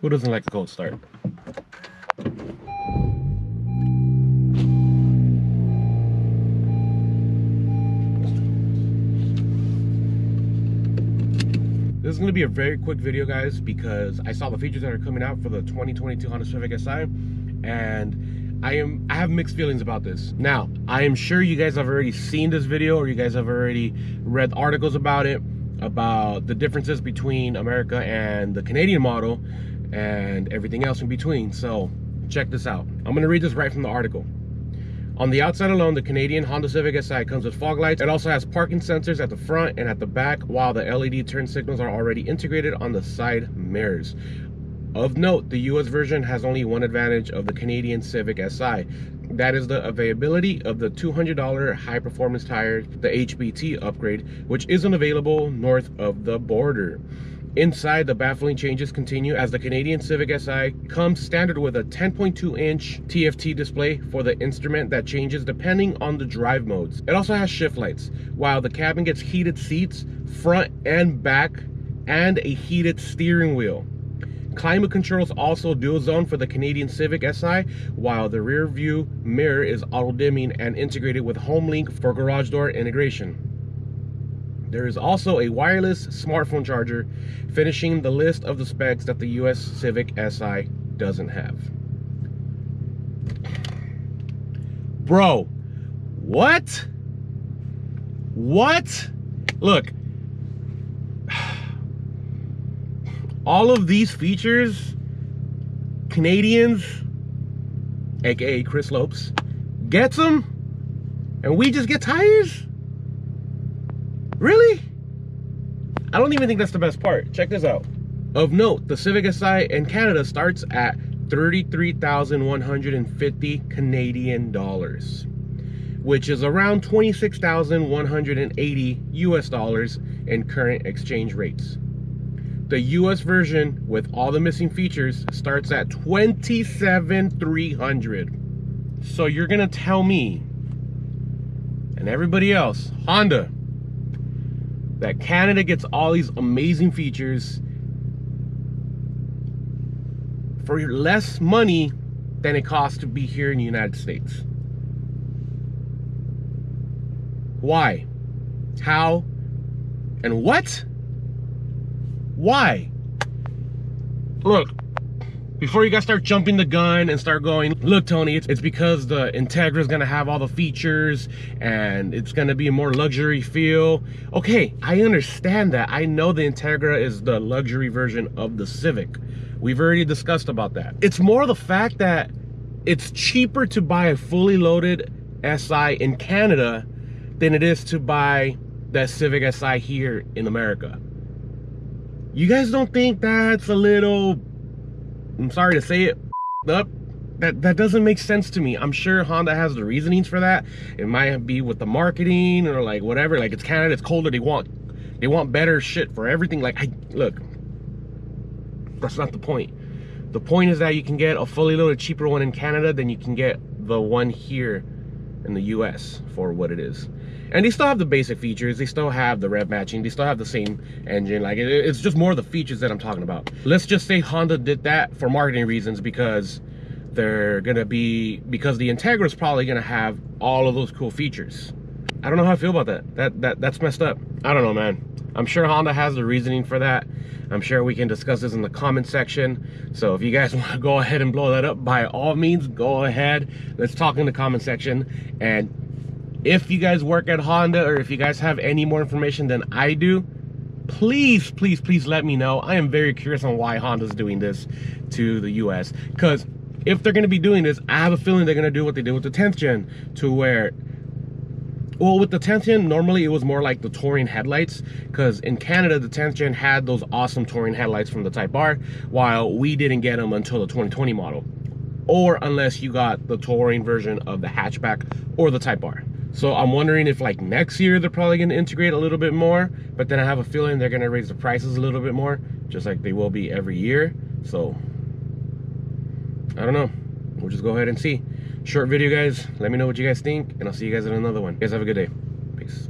Who doesn't like a cold start? This is going to be a very quick video, guys, because I saw the features that are coming out for the 2022 Honda Civic Si, and I have mixed feelings about this. Now, I am sure you guys have already seen this video, or you guys have already read articles about it, about the differences between America and the Canadian model and everything else in between. So check this out. I'm going to read this right from the article. On the outside alone, the Canadian Honda Civic Si comes with fog lights. It also has parking sensors at the front and at the back, while the LED turn signals are already integrated on the side mirrors. Of note, the US version has only one advantage of the Canadian Civic Si. That is the availability of the $200 high-performance tire, the HBT upgrade, which isn't available north of the border. Inside, the baffling changes continue as the Canadian Civic Si comes standard with a 10.2-inch TFT display for the instrument that changes depending on the drive modes. It also has shift lights, while the cabin gets heated seats, front and back, and a heated steering wheel. Climate control is also dual zone for the Canadian Civic Si, while the rear view mirror is auto dimming and integrated with HomeLink for garage door integration. There is also a wireless smartphone charger, finishing the list of the specs that the US Civic Si doesn't have. Bro, what? What? Look, all of these features, Canadians, aka Chris Lopes, gets them, and we just get tires? Really? I don't even think that's the best part. Check this out. Of note, the Civic Si in Canada starts at 33,150 Canadian dollars, which is around 26,180 US dollars in current exchange rates. The US version with all the missing features starts at 27,300. So you're gonna tell me and everybody else, Honda, that Canada gets all these amazing features for less money than it costs to be here in the United States? Why? How? And what? Why? Look, before you guys start jumping the gun and start going, look, Tony, it's because the Integra is going to have all the features and it's going to be a more luxury feel. Okay, I understand that. I know the Integra is the luxury version of the Civic. We've already discussed about that. It's more the fact that it's cheaper to buy a fully loaded Si in Canada than it is to buy that Civic Si here in America. You guys don't think that's a little, I'm sorry to say it, up? That doesn't make sense to me. I'm sure Honda has the reasonings for that. It might be with the marketing or like whatever. Like, it's Canada, it's colder, they want better shit for everything. Like, look, that's not the point. The point is that you can get a fully loaded cheaper one in Canada than you can get the one here in the US for what it is. And they still have the basic features. They still have the rev matching. They still have the same engine. Like, it's just more the features that I'm talking about. Let's just say Honda did that for marketing reasons, because they're gonna be, because the Integra is probably gonna have all of those cool features. I don't know how I feel about that. That's messed up. I don't know, man. I'm sure Honda has the reasoning for that. I'm sure we can discuss this in the comment section. So if you guys want to go ahead and blow that up, by all means, go ahead. Let's talk in the comment section. And if you guys work at Honda, or if you guys have any more information than I do, please, please, please let me know. I am very curious on why Honda's doing this to the US. Because if they're going to be doing this, I have a feeling they're going to do what they did with the 10th gen, to where, well, with the 10th gen, normally it was more like the touring headlights, because in Canada, the 10th gen had those awesome touring headlights from the Type R, while we didn't get them until the 2020 model, or unless you got the touring version of the hatchback or the Type R. So I'm wondering if, like, next year they're probably going to integrate a little bit more, but then I have a feeling they're going to raise the prices a little bit more, just like they will be every year. So I don't know. We'll just go ahead and see. Short video, guys. Let me know what you guys think, and I'll see you guys in another one. You guys have a good day. Peace.